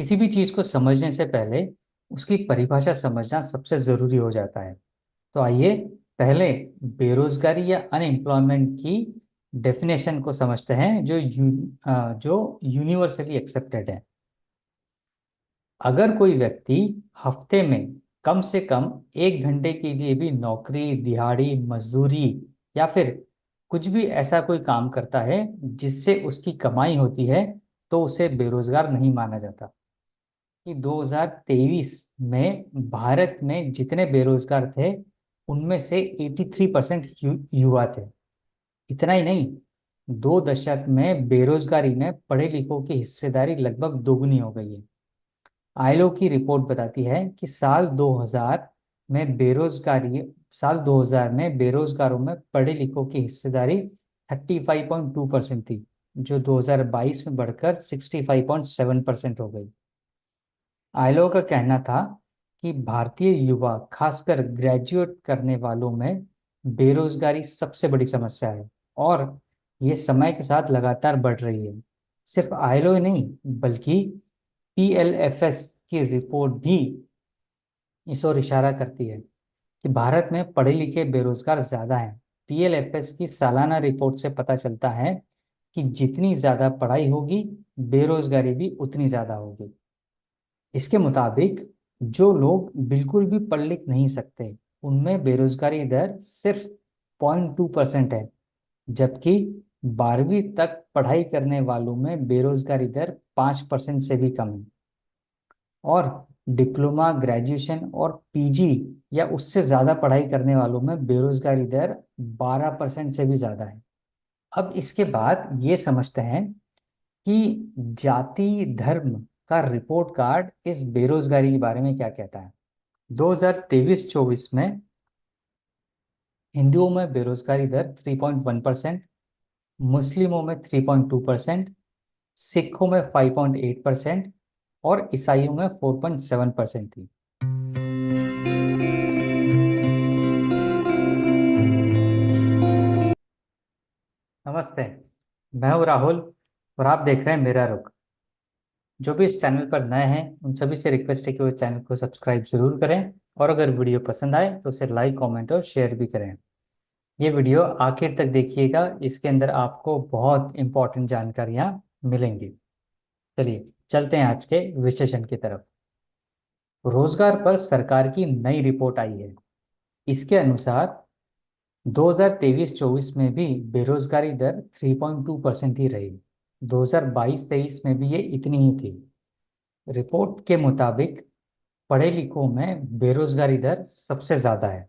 किसी भी चीज को समझने से पहले उसकी परिभाषा समझना सबसे जरूरी हो जाता है। तो आइए पहले बेरोजगारी या अनएम्प्लॉयमेंट की डेफिनेशन को समझते हैं जो यूनिवर्सली एक्सेप्टेड है। अगर कोई व्यक्ति हफ्ते में कम से कम 1 घंटे के लिए भी नौकरी, दिहाड़ी, मजदूरी या फिर कुछ भी ऐसा कोई काम करता है जिससे उसकी कमाई होती है, तो उसे बेरोजगार नहीं माना जाता। कि 2023 में भारत में जितने बेरोजगार थे उनमें से 83% युवा थे। इतना ही नहीं, 2 दशक में बेरोजगारी में पढ़े लिखों की हिस्सेदारी लगभग दोगुनी हो गई है। आईएलओ की रिपोर्ट बताती है कि साल 2000 में बेरोजगारों में पढ़े लिखों की हिस्सेदारी 35.2% थी, जो 2022 में बढ़कर 65.7% हो गई। आईएलओ का कहना था कि भारतीय युवा, खासकर ग्रेजुएट करने वालों में बेरोजगारी सबसे बड़ी समस्या है और ये समय के साथ लगातार बढ़ रही है। सिर्फ आईएलओ ही नहीं, बल्कि पीएलएफएस की रिपोर्ट भी इस ओर इशारा करती है कि भारत में पढ़े लिखे बेरोजगार ज्यादा हैं। पीएलएफएस की सालाना रिपोर्ट से पता चलता है कि जितनी ज्यादा पढ़ाई होगी, बेरोजगारी भी उतनी ज्यादा होगी। इसके मुताबिक जो लोग बिल्कुल भी पढ़ लिख नहीं सकते, उनमें बेरोजगारी दर सिर्फ 0.2% है, जबकि 12वीं तक पढ़ाई करने वालों में बेरोजगारी दर 5% से भी कम है। और डिप्लोमा, ग्रेजुएशन और पीजी या उससे ज्यादा पढ़ाई करने वालों में बेरोजगारी दर 12% से भी ज्यादा है। अब इसके बाद ये समझते हैं कि जाति धर्म का रिपोर्ट कार्ड इस बेरोजगारी के बारे में क्या कहता है। 2023-24 में हिंदुओं में बेरोजगारी दर 3.1%, मुस्लिमों में 3.2%, सिखों में 5.8% और ईसाइयों में 4.7% थी। नमस्ते, मैं हूँ राहुल और आप देख रहे हैं मेरा रुख। जो भी इस चैनल पर नए हैं उन सभी से रिक्वेस्ट है कि वो चैनल को सब्सक्राइब जरूर करें, और अगर वीडियो पसंद आए तो उसे लाइक, कमेंट और शेयर भी करें। ये वीडियो आखिर तक देखिएगा, इसके अंदर आपको बहुत इंपॉर्टेंट जानकारियाँ मिलेंगी। चलिए चलते हैं आज के विश्लेषण की तरफ। रोजगार पर सरकार की नई रिपोर्ट आई है। इसके अनुसार 2023-24 में भी बेरोजगारी दर 3.2% ही रही। 2022-23 में भी ये इतनी ही थी। रिपोर्ट के मुताबिक पढ़े लिखों में बेरोजगारी दर सबसे ज्यादा है।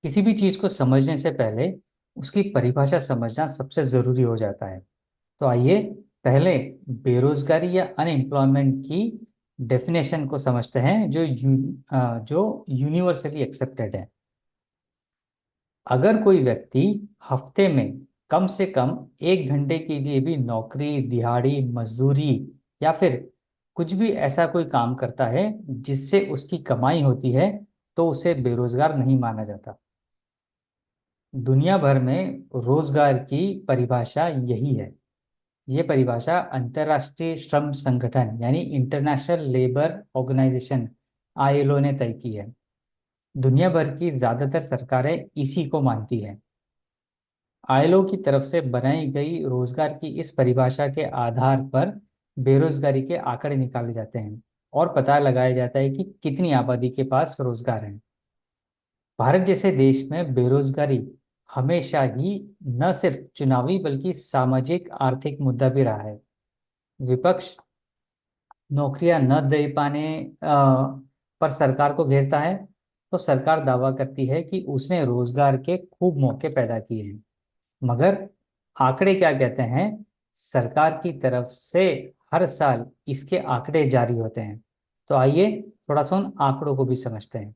किसी भी चीज को समझने से पहले उसकी परिभाषा समझना सबसे जरूरी हो जाता है। तो आइए पहले बेरोजगारी या अनएम्प्लॉयमेंट की डेफिनेशन को समझते हैं जो यूनिवर्सली एक्सेप्टेड है। अगर कोई व्यक्ति हफ्ते में कम से कम 1 घंटे के लिए भी नौकरी, दिहाड़ी, मजदूरी या फिर कुछ भी ऐसा कोई काम करता है जिससे उसकी कमाई होती है, तो उसे बेरोजगार नहीं माना जाता। दुनिया भर में रोजगार की परिभाषा यही है। ये परिभाषा अंतर्राष्ट्रीय श्रम संगठन यानी इंटरनेशनल लेबर ऑर्गेनाइजेशन, आईएलओ ने तय की है। दुनिया भर की ज्यादातर सरकारें इसी को मानती हैं। आईएलओ की तरफ से बनाई गई रोजगार की इस परिभाषा के आधार पर बेरोजगारी के आंकड़े निकाले जाते हैं और पता लगाया जाता है कि कितनी आबादी के पास रोजगार है। भारत जैसे देश में बेरोजगारी हमेशा ही न सिर्फ चुनावी बल्कि सामाजिक आर्थिक मुद्दा भी रहा है। विपक्ष नौकरियां न दे पाने पर सरकार को घेरता है, तो सरकार दावा करती है कि उसने रोजगार के खूब मौके पैदा किए हैं। मगर आंकड़े क्या कहते हैं? सरकार की तरफ से हर साल इसके आंकड़े जारी होते हैं। तो आइए थोड़ा सा उन आंकड़ों को भी समझते हैं।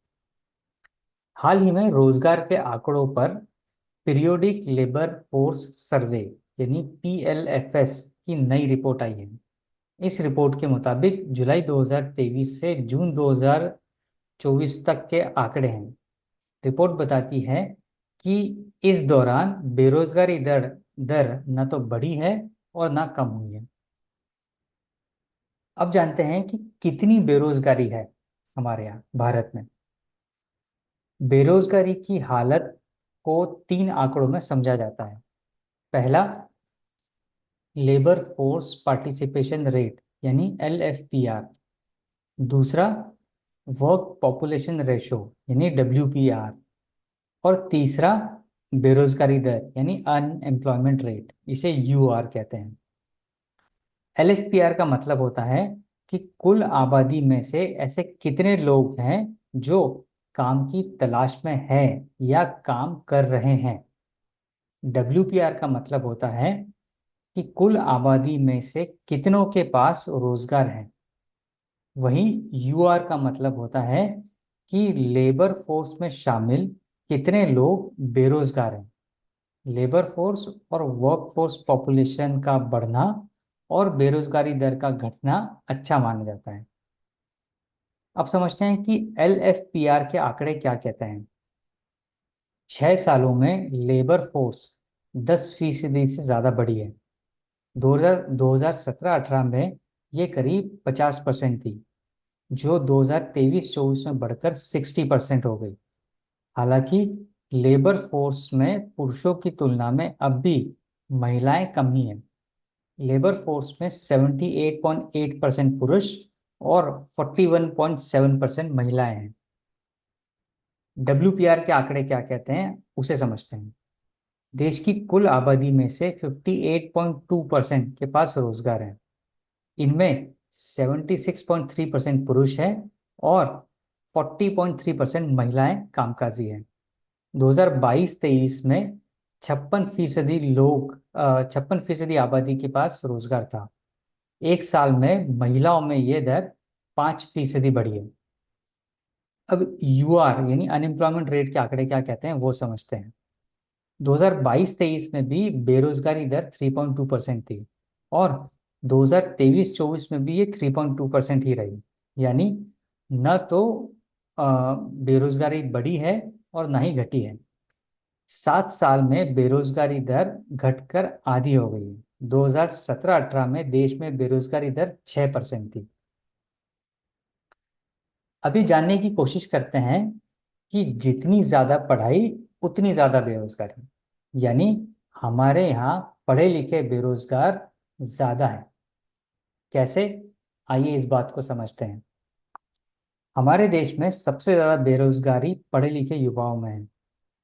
हाल ही में रोजगार के आंकड़ों पर पीरियोडिक लेबर फोर्स सर्वे यानी पीएलएफएस की नई रिपोर्ट आई है। इस रिपोर्ट के मुताबिक जुलाई 2023 से जून 2024 तक के आंकड़े हैं। रिपोर्ट बताती है कि इस दौरान बेरोजगारी दर दर न तो बढ़ी है और न कम हुई है। अब जानते हैं कि कितनी बेरोजगारी है हमारे यहाँ भारत में। बेरोजगारी की हालत को तीन आंकड़ों में समझा जाता है। पहला, लेबर फोर्स पार्टिसिपेशन रेट यानी LFPR। दूसरा, वर्क पॉपुलेशन रेशो यानी WPR। और तीसरा, बेरोजगारी दर यानी अनएम्प्लॉयमेंट रेट, इसे UR कहते हैं। LFPR का मतलब होता है कि कुल आबादी में से ऐसे कितने लोग हैं जो काम की तलाश में हैं या काम कर रहे हैं। WPR का मतलब होता है कि कुल आबादी में से कितनों के पास रोजगार है। वहीं UR का मतलब होता है कि लेबर फोर्स में शामिल कितने लोग बेरोजगार हैं। लेबर फोर्स और वर्क फोर्स पॉपुलेशन का बढ़ना और बेरोजगारी दर का घटना अच्छा माना जाता है। अब समझते हैं कि LFPR के आंकड़े क्या कहते हैं। 6 सालों में लेबर फोर्स 10% से ज्यादा बढ़ी है। 2017-18 में ये करीब 50% थी, जो 2023-24 में बढ़कर 60% हो गई। हालांकि लेबर फोर्स में पुरुषों की तुलना में अब भी महिलाएं कम ही हैं। लेबर फोर्स में 78.8% पुरुष और 41.7% महिलाएं हैं। WPR के आंकड़े क्या कहते हैं उसे समझते हैं। देश की कुल आबादी में से 58.2% के पास रोजगार है। इनमें 76.3% पुरुष हैं और 40.3% महिलाएं कामकाजी हैं। 2022-23 में 56% आबादी के पास रोजगार था। एक साल में महिलाओं में यह दर 5% बढ़ी है। अब UR यानी अनएम्प्लॉयमेंट रेट के आंकड़े क्या कहते हैं वो समझते हैं। 2022-23 में भी बेरोजगारी दर 3.2% थी और 2023-24 में भी ये 3.2% ही रही। यानी न तो बेरोजगारी बढ़ी है और ना ही घटी है। 7 साल में बेरोजगारी दर घटकर आधी हो गई है। 2017-18 में देश में बेरोजगारी दर 6% थी। अभी जानने की कोशिश करते हैं कि जितनी ज्यादा पढ़ाई उतनी ज्यादा बेरोजगारी, यानी हमारे यहाँ पढ़े लिखे बेरोजगार ज्यादा हैं। कैसे, आइए इस बात को समझते हैं। हमारे देश में सबसे ज्यादा बेरोजगारी पढ़े लिखे युवाओं में है।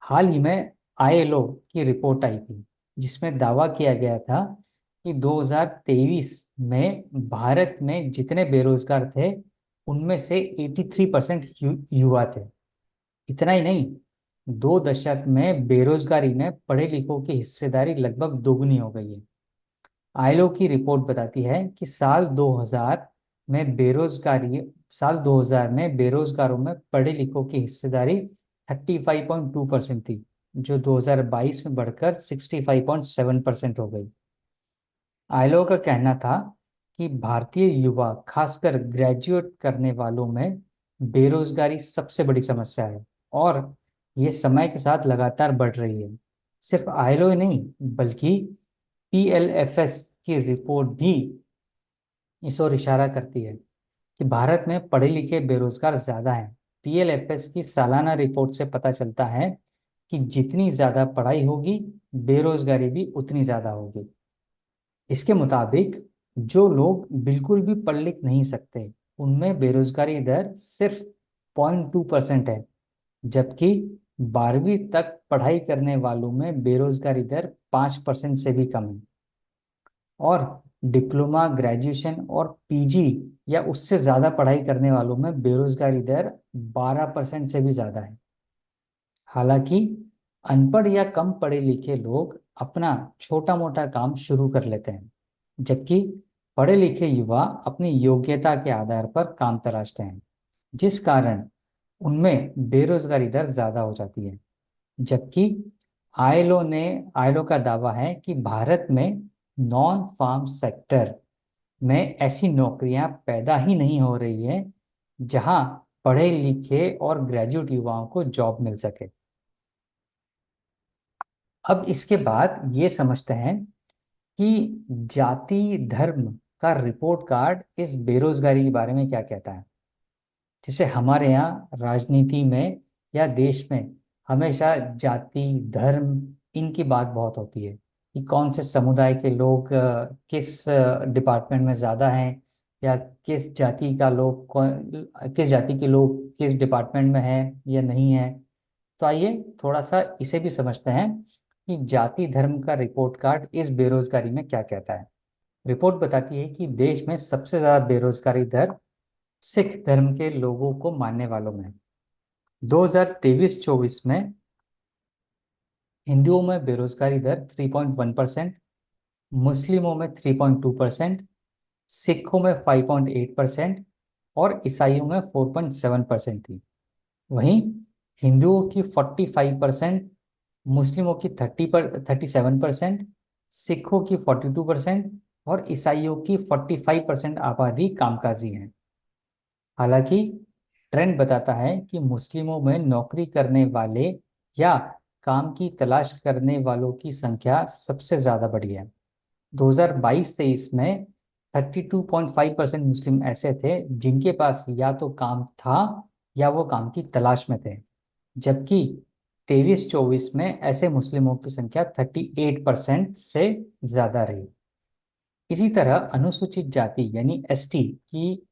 हाल ही में ILO की रिपोर्ट आई थी जिसमें दावा किया गया था कि 2023 में भारत में जितने बेरोजगार थे उनमें से 83% युवा थे। इतना ही नहीं, 2 दशक में बेरोजगारी में पढ़े लिखों की हिस्सेदारी लगभग दोगुनी हो गई है। आईएलओ की रिपोर्ट बताती है कि साल 2000 में बेरोजगारों में पढ़े लिखों की हिस्सेदारी 35.2% थी, जो 2022 में बढ़कर 65.7% हो गई। आईएलओ का कहना था कि भारतीय युवा, खासकर ग्रेजुएट करने वालों में बेरोजगारी सबसे बड़ी समस्या है और ये समय के साथ लगातार बढ़ रही है। सिर्फ आईएलओ ही नहीं बल्कि PLFS की रिपोर्ट भी इस ओर इशारा करती है कि भारत में पढ़े लिखे बेरोजगार ज्यादा हैं। PLFS की सालाना रिपोर्ट से पता चलता है कि जितनी ज्यादा पढ़ाई होगी, बेरोजगारी भी उतनी ज्यादा होगी। इसके मुताबिक जो लोग बिल्कुल भी पढ़ लिख नहीं सकते उनमें बेरोजगारी दर सिर्फ 0.2% है, जबकि 12वीं तक पढ़ाई करने वालों में बेरोजगारी दर 5% से भी कम है। और डिप्लोमा, ग्रेजुएशन और PG या उससे ज़्यादा पढ़ाई करने वालों में बेरोजगारी दर 12% से भी ज़्यादा है। हालांकि अनपढ़ या कम पढ़े लिखे लोग अपना छोटा मोटा काम शुरू कर लेते हैं, जबकि पढ़े लिखे युवा अपनी योग्यता के आधार पर काम तलाशते हैं, जिस कारण उनमें बेरोजगारी दर ज़्यादा हो जाती है। जबकि आईएलओ का दावा है कि भारत में नॉन फार्म सेक्टर में ऐसी नौकरियां पैदा ही नहीं हो रही है जहां पढ़े लिखे और ग्रेजुएट युवाओं को जॉब मिल सके। अब इसके बाद ये समझते हैं कि जाति, धर्म का रिपोर्ट कार्ड इस बेरोजगारी के बारे में क्या कहता है? जैसे हमारे यहाँ राजनीति में या देश में हमेशा जाति, धर्म, इनकी बात बहुत होती है कि कौन से समुदाय के लोग किस डिपार्टमेंट में ज़्यादा हैं, या किस जाति के लोग किस डिपार्टमेंट में हैं या नहीं है। तो आइए थोड़ा सा इसे भी समझते हैं कि जाति धर्म का रिपोर्ट कार्ड इस बेरोजगारी में क्या कहता है। रिपोर्ट बताती है कि देश में सबसे ज़्यादा बेरोजगारी दर सिख धर्म के लोगों को मानने वालों में है। 2023-24 में हिंदुओं में बेरोजगारी दर 3.1%, मुस्लिमों में 3.2%, सिखों में 5.8% और ईसाइयों में 4.7% थी। वहीं हिंदुओं की 45%, मुस्लिमों की 37%, सिखों की 42% और ईसाइयों की 45% आबादी कामकाजी है। हालांकि ट्रेंड बताता है कि मुस्लिमों में नौकरी करने वाले या काम की तलाश करने वालों की संख्या सबसे ज़्यादा बढ़ी है। 2022-23 में 32.5% मुस्लिम ऐसे थे जिनके पास या तो काम था या वो काम की तलाश में थे, जबकि 23-24 में ऐसे मुस्लिमों की संख्या 38% से ज़्यादा रही। इसी तरह अनुसूचित जाति यानी एसटी की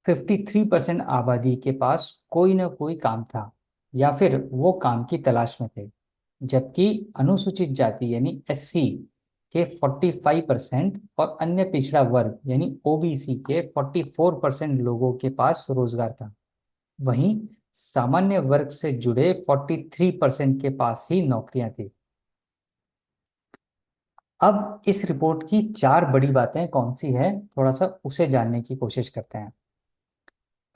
53% आबादी के पास कोई ना कोई काम था या फिर वो काम की तलाश में थे, जबकि अनुसूचित जाति यानी एससी के 45% और अन्य पिछड़ा वर्ग यानी ओबीसी के 44% लोगों के पास रोजगार था। वहीं सामान्य वर्ग से जुड़े 43% के पास ही नौकरियां थी। अब इस रिपोर्ट की चार बड़ी बातें कौन सी है, थोड़ा सा उसे जानने की कोशिश करते हैं।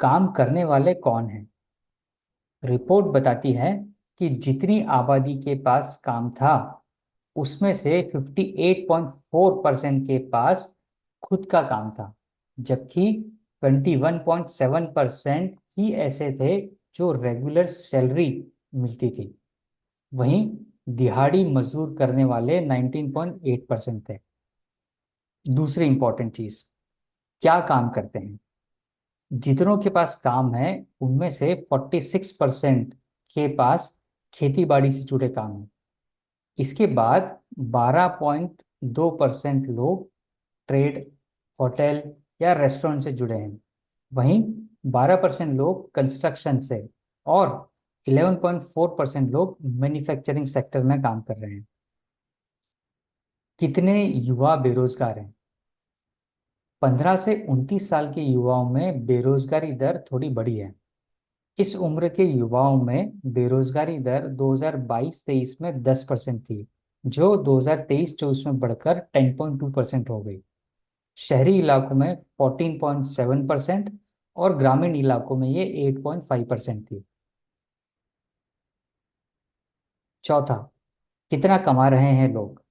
काम करने वाले कौन हैं? रिपोर्ट बताती है कि जितनी आबादी के पास काम था उसमें से 58.4% के पास खुद का काम था, जबकि 21.7% ही ऐसे थे जो रेगुलर सैलरी मिलती थी। वहीं दिहाड़ी मजदूर करने वाले 19.8% थे। दूसरी इंपॉर्टेंट चीज, क्या काम करते हैं? जितनों के पास काम है उनमें से 46% के पास खेती बाड़ी से जुड़े काम है। इसके बाद 12.2% लोग ट्रेड, होटल या रेस्टोरेंट से जुड़े हैं। वहीं 12% लोग कंस्ट्रक्शन से और 11.4% लोग मैन्युफैक्चरिंग सेक्टर में काम कर रहे हैं। कितने युवा बेरोजगार हैं? 15 से 29 साल के युवाओं में बेरोजगारी दर थोड़ी बढ़ी है। इस उम्र के युवाओं में बेरोजगारी दर 2022-23 में 10% थी, जो 2023-24 में बढ़कर 10.2% हो गई। शहरी इलाकों में 14.7% और ग्रामीण इलाकों में ये 8.5% थी। चौथा, कितना कमा रहे हैं लोग?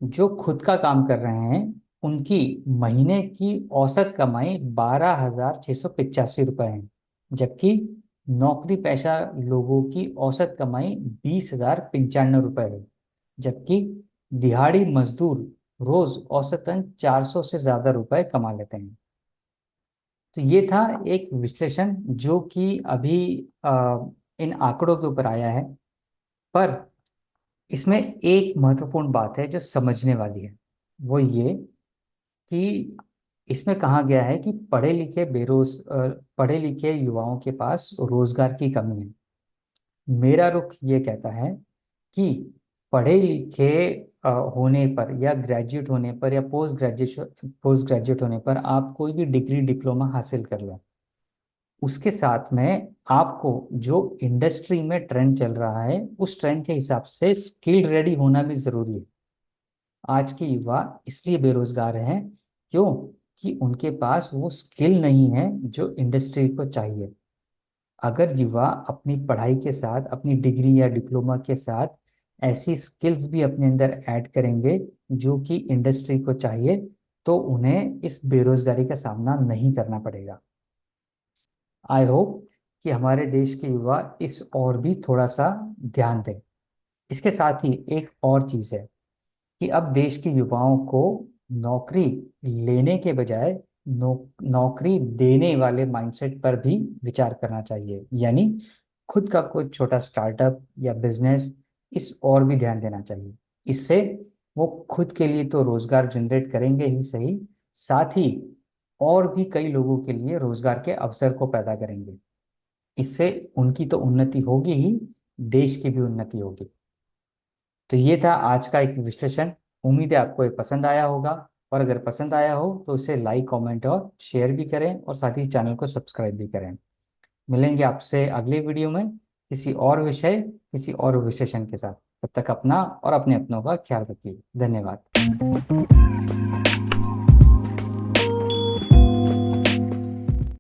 जो खुद का काम कर रहे हैं उनकी महीने की औसत कमाई 12,685 रुपये है, जबकि नौकरी पेशा लोगों की औसत कमाई 20,095 रुपये है, जबकि दिहाड़ी मजदूर रोज औसतन 400 से ज्यादा रुपए कमा लेते हैं। तो ये था एक विश्लेषण जो कि अभी इन आंकड़ों के ऊपर आया है, पर इसमें एक महत्वपूर्ण बात है जो समझने वाली है। वो ये कि इसमें कहा गया है कि पढ़े लिखे युवाओं के पास रोजगार की कमी है। मेरा रुख ये कहता है कि पढ़े लिखे होने पर या ग्रेजुएट होने पर या पोस्ट ग्रेजुएट होने पर आप कोई भी डिग्री डिप्लोमा हासिल कर लें, उसके साथ में आपको जो इंडस्ट्री में ट्रेंड चल रहा है उस ट्रेंड के हिसाब से स्किल रेडी होना भी जरूरी है। आज के युवा इसलिए बेरोजगार हैं क्यों कि उनके पास वो स्किल नहीं है जो इंडस्ट्री को चाहिए। अगर युवा अपनी पढ़ाई के साथ, अपनी डिग्री या डिप्लोमा के साथ ऐसी स्किल्स भी अपने अंदर ऐड करेंगे जो कि इंडस्ट्री को चाहिए, तो उन्हें इस बेरोजगारी का सामना नहीं करना पड़ेगा। आई होप कि हमारे देश के युवा इस और भी थोड़ा सा ध्यान दें। इसके साथ ही एक और चीज़ है कि अब देश के युवाओं को नौकरी लेने के बजाय नौकरी देने वाले माइंडसेट पर भी विचार करना चाहिए। यानी खुद का कोई छोटा स्टार्टअप या बिजनेस इस और भी ध्यान देना चाहिए। इससे वो खुद के लिए तो रोजगार जनरेट करेंगे ही सही, साथ ही और भी कई लोगों के लिए रोजगार के अवसर को पैदा करेंगे। इससे उनकी तो उन्नति होगी ही, देश की भी उन्नति होगी। तो ये था आज का एक विश्लेषण। उम्मीद है आपको ये पसंद आया होगा, और अगर पसंद आया हो तो इसे लाइक, कमेंट और शेयर भी करें, और साथ ही चैनल को सब्सक्राइब भी करें। मिलेंगे आपसे अगले वीडियो में किसी और विषय, किसी और विशेषण के साथ। तब तक अपना और अपने अपनों का ख्याल रखिए। धन्यवाद।